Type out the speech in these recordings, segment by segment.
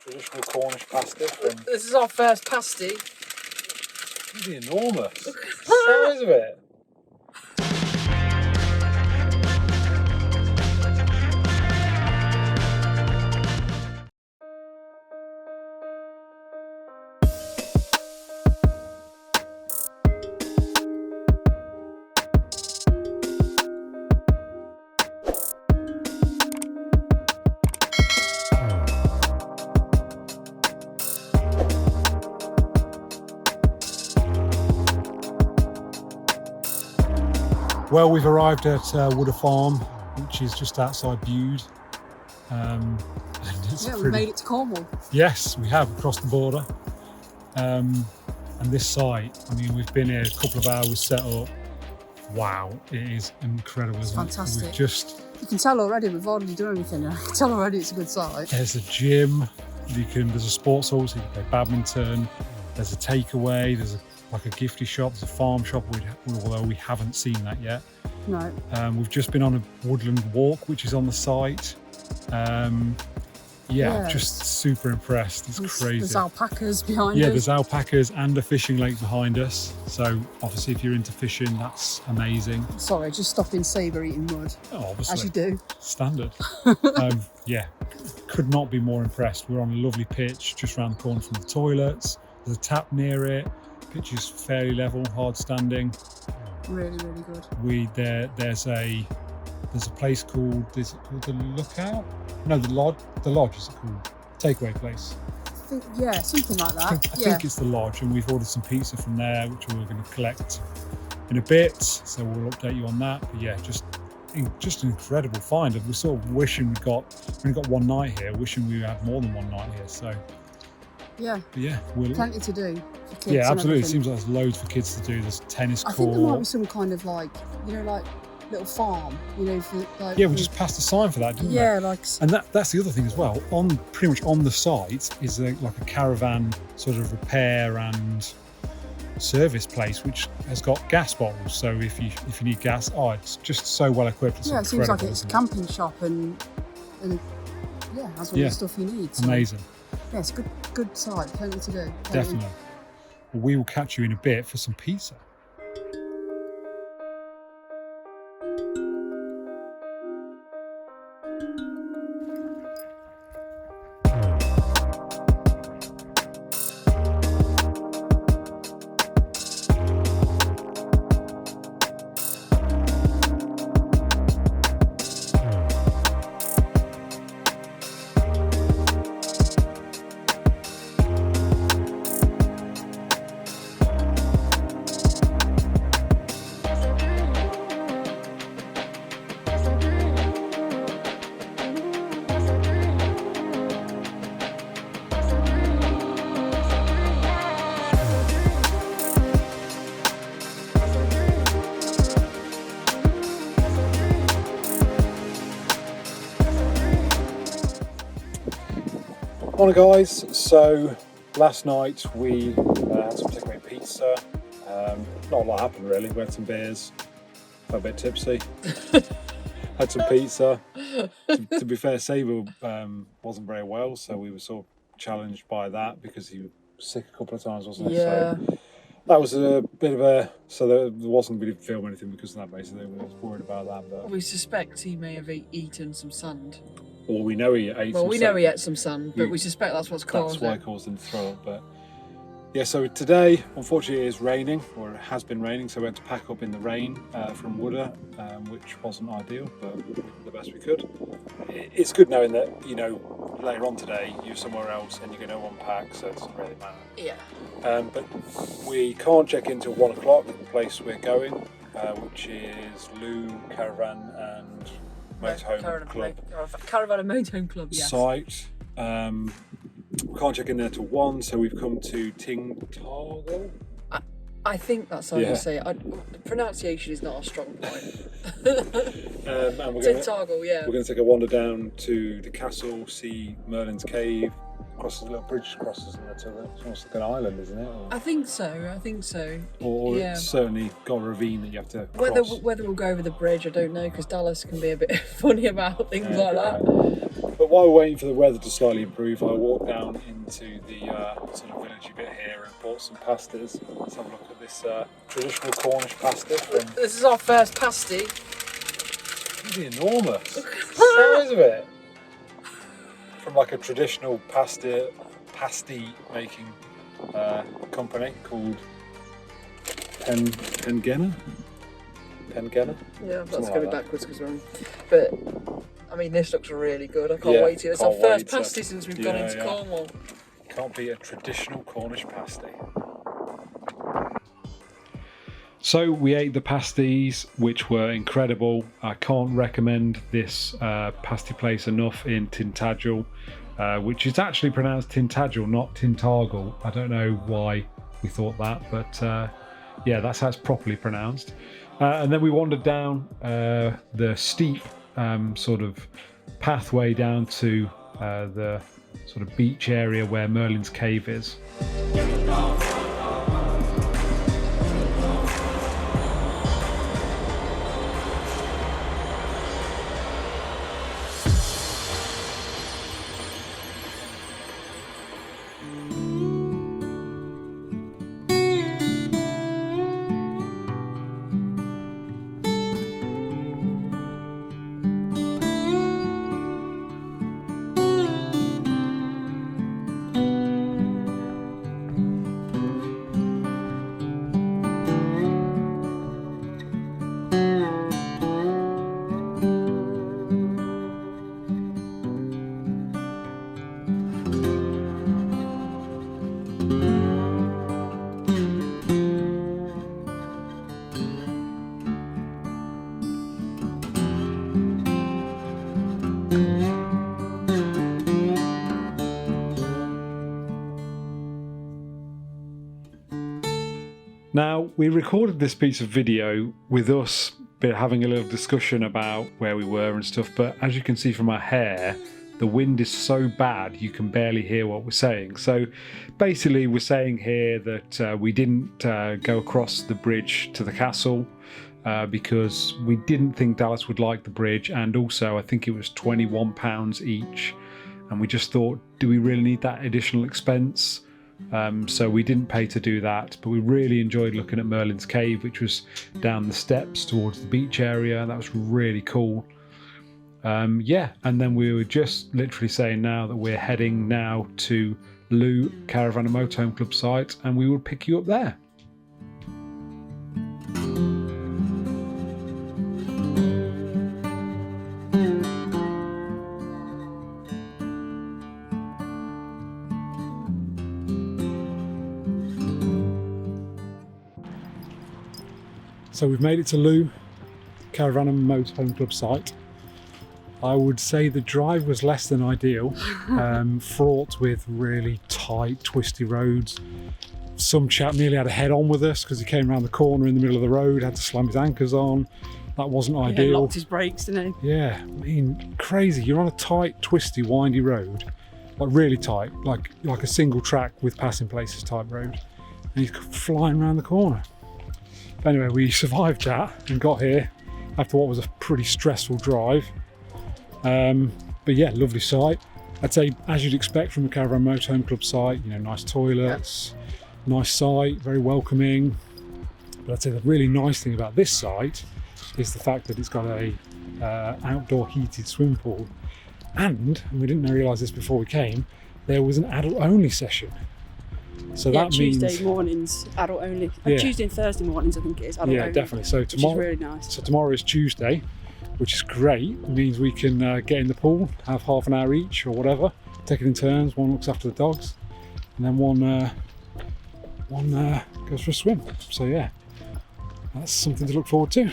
traditional Cornish pasty. This is our first pasty. It's enormous. The size of it. Well, we've arrived at Woolacombe Farm, which is just outside Bude. And it's we made it to Cornwall. Yes, we have, across the border. And this site, I mean, we've been here a couple of hours set up. Wow, it is incredible, isn't Fantastic. It? You can tell already, we've hardly done anything. I can tell already it's a good site. There's a gym, there's a sports hall, so you can play badminton. There's a takeaway, there's like a gifty shop, there's a farm shop, although we haven't seen that yet. No. We've just been on a woodland walk, which is on the site. Just super impressed. It's crazy. There's alpacas behind us. Yeah, there's alpacas and a fishing lake behind us. So obviously if you're into fishing, that's amazing. Sorry, just stopping Sabre eating mud. Oh, obviously. As you do. Standard. Could not be more impressed. We're on a lovely pitch just around the corner from the toilets. There's a tap near it. Pitch is fairly level, hard standing. Really, really good. There's a place called, is it called the Lookout? No, the Lodge is it called? Takeaway place. Something like that. I think it's the Lodge, and we've ordered some pizza from there, which we're going to collect in a bit. So we'll update you on that. But yeah, just an incredible find. We're sort of wishing we only got one night here, wishing we had more than one night here. So yeah, but yeah, plenty to do for kids. Yeah, absolutely. It And seems like there's loads for kids to do. There's tennis court. I think there might be some kind of like little farm, for like. Yeah, we just passed a sign for that, didn't we? Yeah, And that's the other thing as well. Pretty much on the site is like a caravan sort of repair and service place, which has got gas bottles. So if you need gas, it's just so well equipped. It's it seems like it's a camping shop and has all the stuff you need. So. Amazing. Yeah, it's a good site. Plenty to do. Definitely. Well, we will catch you in a bit for some pizza. Morning guys, so last night we had some takeaway pizza. Not a lot happened really. We had some beers, felt a bit tipsy, had some pizza. To be fair, Sabre wasn't very well, so we were sort of challenged by that because he was sick a couple of times, wasn't he? Yeah. So that was a bit of a, so there wasn't really film anything because of that basically. We were worried about that. But we suspect he may have eaten some sand. Or we know he ate some sand. Well, we know he ate some sand, but we suspect that's what's caused it. That's why it caused him to throw up. But yeah, so today, unfortunately, it is raining, or it has been raining, so we had to pack up in the rain from Bude, which wasn't ideal, but we did the best we could. It's good knowing that, later on today, you're somewhere else and you're going to unpack, so it doesn't really matter. Yeah. But we can't check in till 1 o'clock, the place we're going, which is Looe Caravan and Motorhome Club. Caravan and Motorhome Club, yes. Site. We can't check in there till 1, so we've come to Tintagel. I think that's how you say it. Pronunciation is not a strong point. And Tintagel, we're going to take a wander down to the castle, see Merlin's cave, across the little bridge crosses into it's almost like an island, isn't it? I think so. Or it's certainly got a ravine that you have to cross. Whether we'll go over the bridge, I don't know, because Dallas can be a bit funny about things like that. But while we're waiting for the weather to slightly improve, I walked down into the sort of villagey bit here and bought some pasties. Let's have a look at this traditional Cornish pasty. This is our first pasty. It's enormous. Look at the size of it. From like a traditional pasty making company called Tintagel. Yeah, that's going backwards because we're on. But I mean, this looks really good. I can't wait to. It's our first pasty since we've gone into Cornwall. Can't be a traditional Cornish pasty. So we ate the pasties, which were incredible. I can't recommend this pasty place enough in Tintagel, which is actually pronounced Tintagel, not Tintagel. I don't know why we thought that, but yeah, that's how it's properly pronounced. And then we wandered down the steep sort of pathway down to the sort of beach area where Merlin's Cave is. Now, we recorded this piece of video with us having a little discussion about where we were and stuff, but as you can see from our hair, the wind is so bad you can barely hear what we're saying. So basically we're saying here that we didn't go across the bridge to the castle because we didn't think Dallas would like the bridge, and also I think it was £21 each, and we just thought, do we really need that additional expense? So we didn't pay to do that, but we really enjoyed looking at Merlin's Cave, which was down the steps towards the beach area. That was really cool. Yeah, and then we were just literally saying now that we're heading now to Looe Caravan and Motorhome Club site, and we will pick you up there. So we've made it to Looe Caravan and Motorhome Club site. I would say the drive was less than ideal, fraught with really tight, twisty roads. Some chap nearly had a head-on with us because he came around the corner in the middle of the road, had to slam his anchors on. That wasn't ideal. He locked his brakes, didn't he? Yeah, I mean, crazy. You're on a tight, twisty, windy road, like really tight, like a single track with passing places type road, and he's flying around the corner. Anyway, we survived that and got here after what was a pretty stressful drive. But yeah, lovely site. I'd say, as you'd expect from a Caravan Motorhome Club site, you know, nice toilets, nice site, very welcoming. But I'd say the really nice thing about this site is the fact that it's got a outdoor heated swimming pool. And we didn't realise this before we came, there was an adult only session. So that Tuesday means mornings, adult only. Yeah. Tuesday and Thursday mornings, I think it is adult only. Yeah, definitely. So tomorrow, which is really nice. So tomorrow is Tuesday, which is great. It means we can get in the pool, have half an hour each or whatever, take it in turns. One looks after the dogs, and then one goes for a swim. So yeah, that's something to look forward to.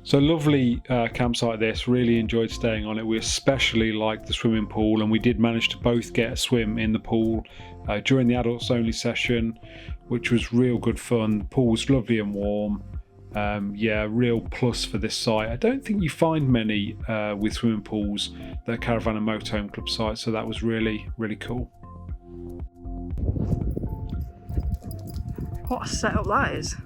So lovely campsite this, really enjoyed staying on it. We especially liked the swimming pool, and we did manage to both get a swim in the pool during the adults only session, which was real good fun. The pool was lovely and warm. Yeah, real plus for this site. I don't think you find many with swimming pools that are Caravan and Motorhome Club sites, so that was really, really cool. What a setup that is.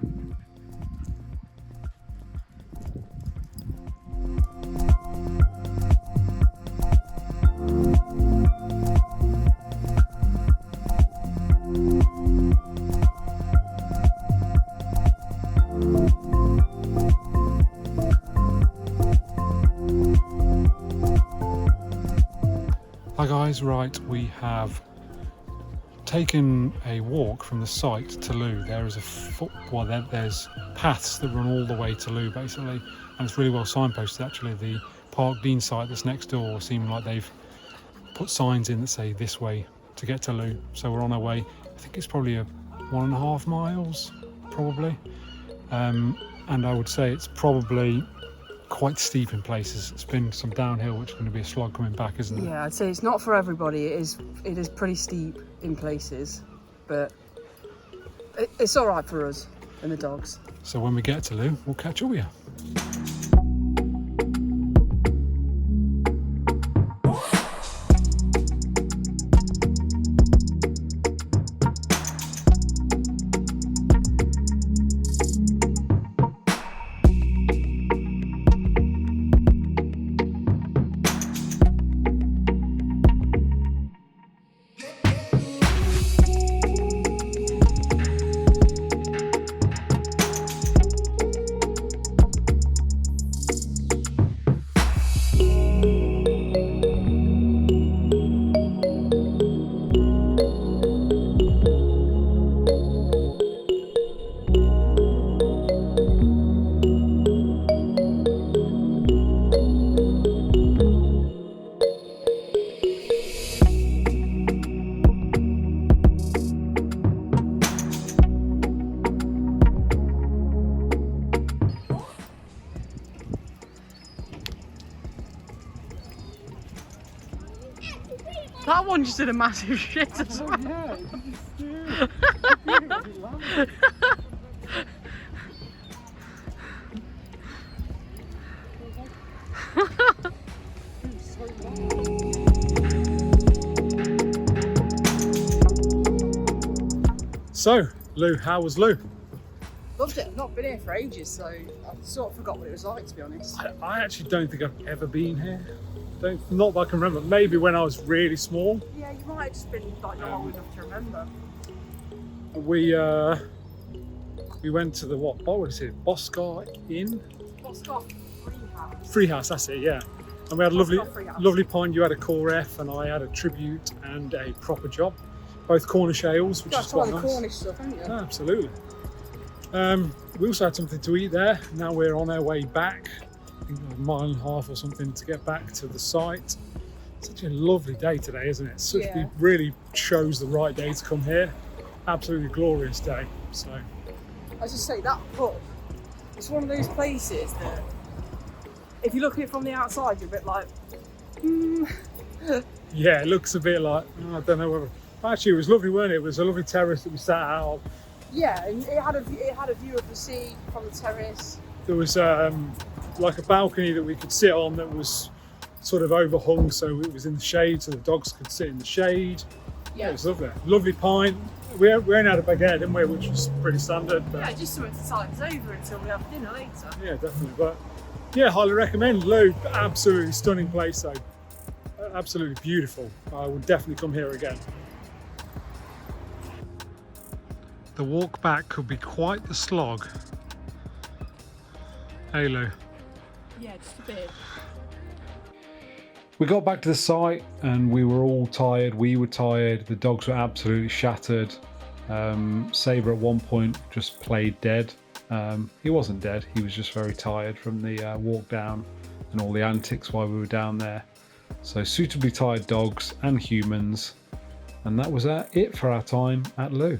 Hi guys, right, we have taken a walk from the site to Looe. There is there's paths that run all the way to Looe basically, and it's really well signposted actually. The Park Dean site that's next door seem like they've put signs in that say this way to get to Looe. So we're on our way. I think it's probably 1.5 miles, probably. And I would say it's probably quite steep in places. It's been some downhill, which is going to be a slog coming back, isn't it? Yeah, I'd say it's not for everybody. It is pretty steep in places, but it's all right for us and the dogs. So when we get to Looe, we'll catch up with you. That one just did a massive shit as well. Yeah, So, Looe, how was Looe? Loved it. I've not been here for ages, so I sort of forgot what it was like, to be honest. I actually don't think I've ever been here. Not that I can remember. Maybe when I was really small. Yeah, you might have just been like not old enough to remember. We went to the what was it? Boscar Inn? Boscar Free House, that's it, yeah. And we had a Free House. lovely pint. You had a core F and I had a tribute and a proper job. Both Cornish ales, which is quite nice. Cornish stuff, haven't you? Yeah, absolutely. We also had something to eat there. Now we're on our way back. I think a mile and a half or something to get back to the site. Such a lovely day today, isn't it? It really chose the right day to come here. Absolutely glorious day. So I just say that pub, it's one of those places that if you look at it from the outside, you're a bit like, yeah, it looks a bit like, I don't know whether. Actually, it was lovely, weren't it? It was a lovely terrace that we sat out on. Yeah, and it had a view of the sea from the terrace. There was like a balcony that we could sit on that was sort of overhung, so it was in the shade, so the dogs could sit in the shade. Yeah, it was lovely. Lovely pint. We only had a baguette, didn't we? Which was pretty standard. But yeah, just something to tide us over until we have dinner later. Yeah, definitely. But yeah, highly recommend Looe. Absolutely stunning place, though. Absolutely beautiful. I would definitely come here again. The walk back could be quite the slog. Hey Looe. Yeah, just a bit. We got back to the site and we were all tired. We were tired. The dogs were absolutely shattered. Sabre at one point just played dead. He wasn't dead. He was just very tired from the walk down and all the antics while we were down there. So suitably tired dogs and humans. And that was it for our time at Looe.